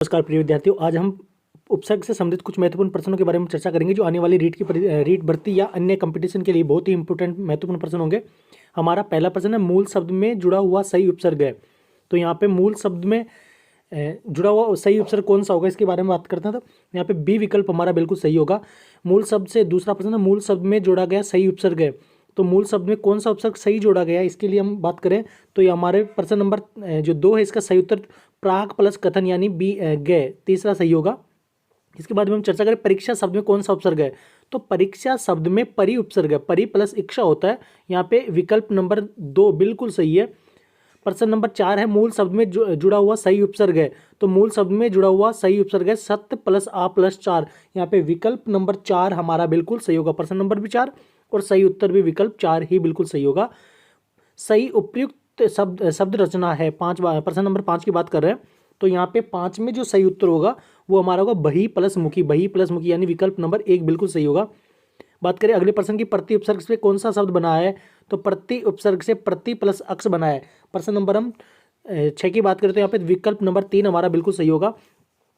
नमस्कार प्रिय विद्यार्थियों, आज हम उपसर्ग से संबंधित कुछ महत्वपूर्ण प्रश्नों के बारे में चर्चा करेंगे जो आने वाली रीट भर्ती या अन्य कंपटीशन के लिए बहुत ही इंपॉर्टेंट महत्वपूर्ण प्रश्न होंगे। हमारा पहला प्रश्न है, मूल शब्द में जुड़ा हुआ सही उपसर्ग है। तो यहाँ पे मूल शब्द में जुड़ा हुआ सही उपसर्ग कौन सा होगा, इसके बारे में बात करते हैं। तो यहाँ पे बी विकल्प हमारा बिल्कुल सही होगा। मूल शब्द से दूसरा प्रश्न है, मूल शब्द में जोड़ा गया सही उपसर्ग है। तो मूल शब्द में कौन सा उपसर्ग सही जोड़ा गया है, इसके लिए हम बात करें तो ये हमारे प्रश्न नंबर जो 2 है, इसका सही उत्तर प्राक प्लस कथन यानी बी गए, तीसरा सही होगा। इसके बाद में हम चर्चा करें परीक्षा शब्द में कौन सा उपसर्ग है। तो परीक्षा शब्द में परि उपसर्ग है, परि प्लस इक्षा होता है। यहाँ पे विकल्प नंबर 2 बिल्कुल सही है। प्रश्न नंबर 4 है, मूल शब्द में जुड़ा हुआ सही उपसर्ग है। तो मूल शब्द में जुड़ा हुआ सही उपसर्ग है सत्य प्लस आ प्लस 4। यहाँ पे विकल्प नंबर 4 हमारा बिल्कुल सही होगा। प्रश्न नंबर भी 4 और सही उत्तर भी विकल्प 4 ही बिल्कुल सही होगा। सही उपयुक्त शब्द रचना है प्रश्न नंबर 5 की बात कर रहे हैं। तो यहाँ पे 5 में जो सही उत्तर होगा वो हमारा होगा बही प्लस मुखी, बही प्लस मुखी यानी विकल्प नंबर 1 बिल्कुल सही होगा। बात करें अगले प्रश्न की, प्रति उपसर्ग से कौन सा शब्द बना है। तो प्रति उपसर्ग से प्रति प्लस अक्ष बना है। प्रश्न नंबर हम 6 की बात करें तो यहाँ पे विकल्प नंबर 3 हमारा बिल्कुल सही होगा।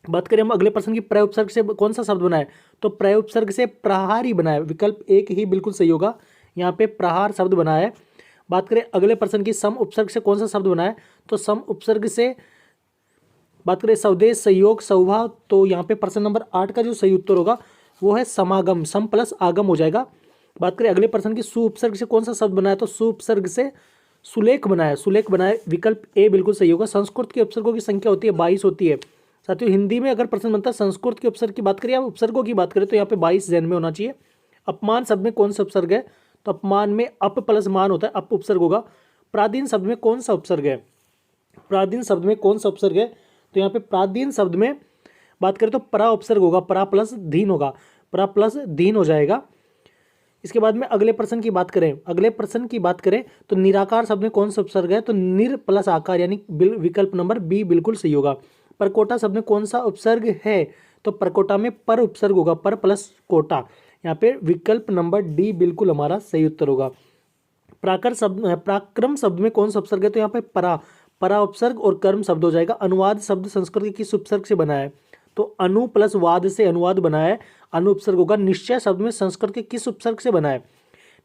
बात करें हम अगले प्रश्न की, प्रय उपसर्ग से कौन सा शब्द बना है। तो प्रय उपसर्ग से प्रहार ही बना है, विकल्प 1 ही बिल्कुल सही होगा। यहाँ पे प्रहार शब्द बना है। बात करें अगले प्रश्न की, सम उपसर्ग से कौन सा शब्द बना है। तो सम उपसर्ग से बात करें स्वदेश सहयोग स्वभाव। तो यहाँ पे प्रश्न नंबर 8 का जो सही उत्तर होगा वो है समागम, सम प्लस आगम हो जाएगा। बात करें अगले प्रश्न की, सु उपसर्ग से कौन सा शब्द बना है। तो सु उपसर्ग से सुलेख बनाया, सुलेख बनाया, विकल्प ए बिल्कुल सही होगा। संस्कृत के उपसर्गों की संख्या होती है 22 होती है। साथियों हिंदी में अगर प्रश्न बनता है संस्कृत के उपसर्ग की बात करें या उपसर्गों की बात करें तो यहाँ पे 22 जैन में होना चाहिए। अपमान शब्द में कौन सा उपसर्ग है। तो अपमान में अप प्लस मान होता है, अप उपसर्ग होगा। प्राधीन शब्द में कौन सा उपसर्ग है। प्राधीन शब्द में कौन सा उपसर्ग है। तो यहाँ पे प्राधीन शब्द में बात करें तो परा उपसर्ग होगा, परा प्लस धीन होगा, परा प्लस धीन हो जाएगा। इसके बाद में अगले प्रश्न की बात करें, अगले प्रश्न की बात करें तो निराकार शब्द में कौन सा उपसर्ग है। तो निर प्लस आकार यानी विकल्प नंबर बी बिल्कुल सही होगा। परकोटा शब्द में कौन सा उपसर्ग है। तो परकोटा में पर उपसर्ग होगा, पर प्लस कोटा। यहाँ पे विकल्प नंबर डी बिल्कुल हमारा सही उत्तर होगा। पराक्रम शब्द में कौन सा उपसर्ग है। तो यहाँ पे परा उपसर्ग और कर्म शब्द हो जाएगा। अनुवाद शब्द संस्कृत के किस उपसर्ग से बना है। तो अनु प्लस वाद से अनुवाद बना है, अनु उपसर्ग होगा। निश्चय शब्द में संस्कृत के किस उपसर्ग से बना है।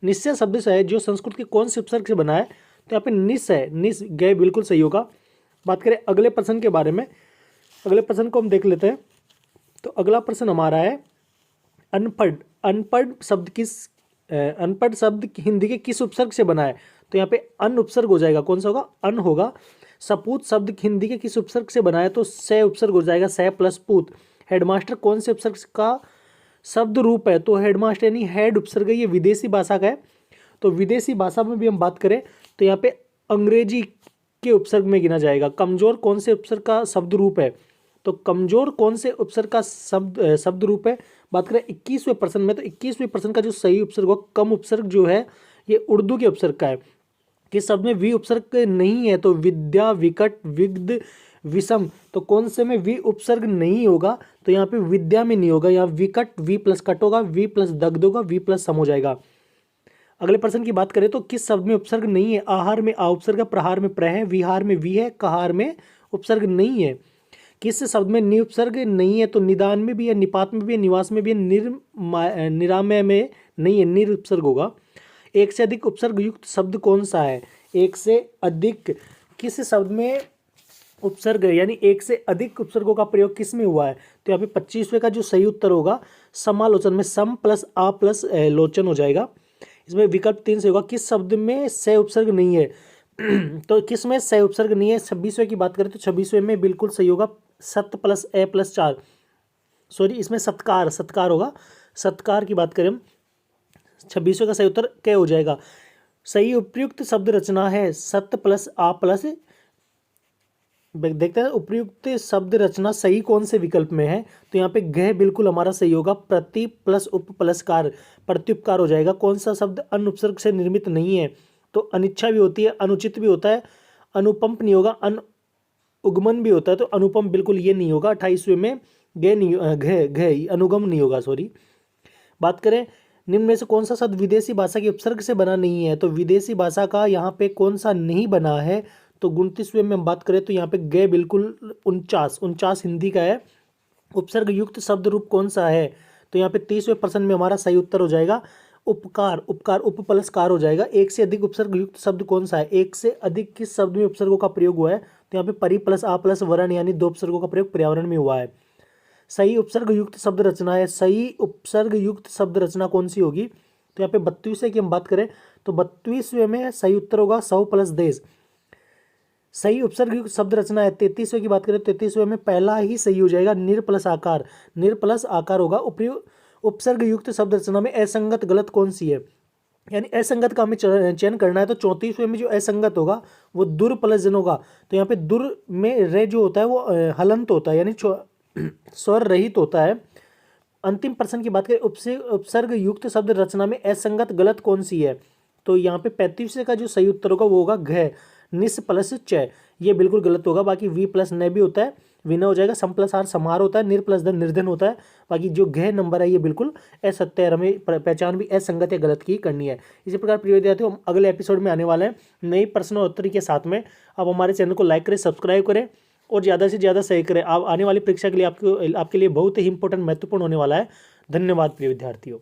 निश्चय शब्द से है जो संस्कृत के कौन से उपसर्ग से बना है। तो यहाँ पे निस है, निस गए बिल्कुल सही होगा। बात करें अगले प्रश्न के बारे में, अगले प्रश्न को हम देख लेते हैं। तो अगला प्रश्न हमारा है, अनपढ़, अनपढ़ शब्द हिंदी के किस उपसर्ग से बना है। तो यहाँ पे अन उपसर्ग हो जाएगा, कौन सा होगा, अन होगा। सपूत शब्द हिंदी के किस उपसर्ग से बना है। तो से उपसर्ग हो जाएगा, से प्लस पूत। हेडमास्टर कौन से उपसर्ग का शब्द रूप है। तो हेडमास्टर यानी हेड उपसर्ग है, ये विदेशी भाषा का है। तो विदेशी भाषा में भी हम बात करें तो यहाँ पे अंग्रेजी के उपसर्ग में गिना जाएगा। कमजोर कौन से उपसर्ग का शब्द रूप है। तो कमजोर कौन से उपसर्ग का शब्द रूप है। बात करें 21वें प्रश्न में, तो 21वें प्रश्न का जो सही उपसर्ग होगा, कम उपसर्ग जो है ये उर्दू के उपसर्ग का है। किस शब्द में वी उपसर्ग नहीं है। तो विद्या, विकट, विग्ध, विषम। तो कौन से में वी उपसर्ग नहीं होगा। तो यहाँ पे विद्या में नहीं होगा, यहाँ विकट वी प्लस कट होगा, वी प्लस दग्ध होगा, वी प्लस सम हो जाएगा। अगले प्रश्न की बात करें तो किस शब्द में उपसर्ग नहीं है। आहार में आ उपसर्ग है, प्रहार में प्र है, विहार में वी है, कहार में उपसर्ग नहीं है। किस शब्द में नि उपसर्ग नहीं है। तो निदान में भी है, निपात में भी है, निवास में भी है, निरामय में नहीं है, निर उपसर्ग होगा। एक से अधिक उपसर्ग युक्त शब्द कौन सा है। एक से अधिक किस शब्द में उपसर्ग है, यानी एक से अधिक उपसर्गों का प्रयोग किस में हुआ है। तो यहाँ पे 25वें का जो सही उत्तर होगा समालोचन में, सम प्लस आ प्लस लोचन हो जाएगा। इसमें विकल्प 3 से होगा। किस शब्द में से उपसर्ग नहीं है। तो किस में से उपसर्ग नहीं है। 26वें की बात करें तो 26वें में बिल्कुल सही होगा, सत प्लस ए प्लस 4। सॉरी, इसमें सत्कार, सत्कार होगा। सत्कार की बात करें हम, 26वें का सही उत्तर क्या हो जाएगा। सही उपयुक्त शब्द रचना है सत्य प्लस आ प्लस, देखते हैं उपयुक्त शब्द रचना सही कौन से विकल्प में है। तो यहाँ पे गह बिल्कुल हमारा सही होगा। प्रति प्लस उप प्लस कार, प्रत्युपकार हो जाएगा। कौन सा शब्द अन उपसर्ग से निर्मित नहीं है। तो अनिच्छा भी होती है, अनुचित भी होता है, अनुपम नहीं होगा, अन उगमन भी होता है। तो अनुपम बिल्कुल ये नहीं होगा। 28वें में गह नहीं, घ अनुगम नहीं होगा, सॉरी। बात करें निम्न में से कौन सा शब्द विदेशी भाषा के उपसर्ग से बना नहीं है। तो विदेशी भाषा का यहाँ पे कौन सा नहीं बना है। तो 29वें में हम बात करें तो यहाँ पे गे बिल्कुल 49 हिंदी का है। उपसर्ग युक्त शब्द रूप कौन सा है? तो यहाँ पे 30वें प्रश्न में हमारा सही उत्तर हो जाएगा उपकार। उपकार उप प्लस कार हो जाएगा। एक से अधिक उपसर्ग युक्त शब्द कौन सा है? एक से अधिक किस शब्द में उपसर्गों का प्रयोग हुआ है? तो यहाँ पे परि प्लस आ प्लस वर्ण यानी 2 उपसर्गों का प्रयोग पर्यावरण में हुआ है। सही उपसर्ग युक्त शब्द रचना है। सही उपसर्ग युक्त शब्द रचना कौन सी होगी? तो यहाँ पे 32वें की हम बात करें तो 32वें में सही उत्तर होगा सौ प्लस देश। सही उपसर्ग युक्त शब्द रचना है। 33वें की बात करें तो 33वें में पहला ही सही हो जाएगा निर प्लस आकार। निर प्लस आकार होगा। उपसर्ग युक्त शब्द रचना में असंगत गलत कौन सी है? यानी असंगत का हमें चयन करना है। तो 34वें में जो असंगत होगा वो दुर प्लस जन होगा। तो यहाँ पे दुर में रे जो होता है वो हलंत होता है यानी स्वर रहित होता है। अंतिम प्रश्न की बात करें उपसर्ग युक्त शब्द रचना में असंगत गलत कौन सी है? तो यहाँ पे 35वें का जो सही उत्तर होगा वो होगा घ निस प्लस च। ये बिल्कुल गलत होगा। बाकी वी प्लस न भी होता है, विना हो जाएगा। सम प्लस आर समार होता है, निर प्लस धन निर्धन होता है। बाकी जो घ नंबर है ये बिल्कुल असत्य है। हमें पहचान भी असंगत या गलत की करनी है। इसी प्रकार प्रिय विद्यार्थियों हम अगले एपिसोड में आने वाले हैं नई प्रश्न और उत्तर के साथ में। आप हमारे चैनल को लाइक करें, सब्सक्राइब करें और ज़्यादा से ज़्यादा सही करें। आप आने वाली परीक्षा के लिए आपके लिए बहुत ही इंपॉर्टेंट महत्वपूर्ण होने वाला है। धन्यवाद प्रिय विद्यार्थियों।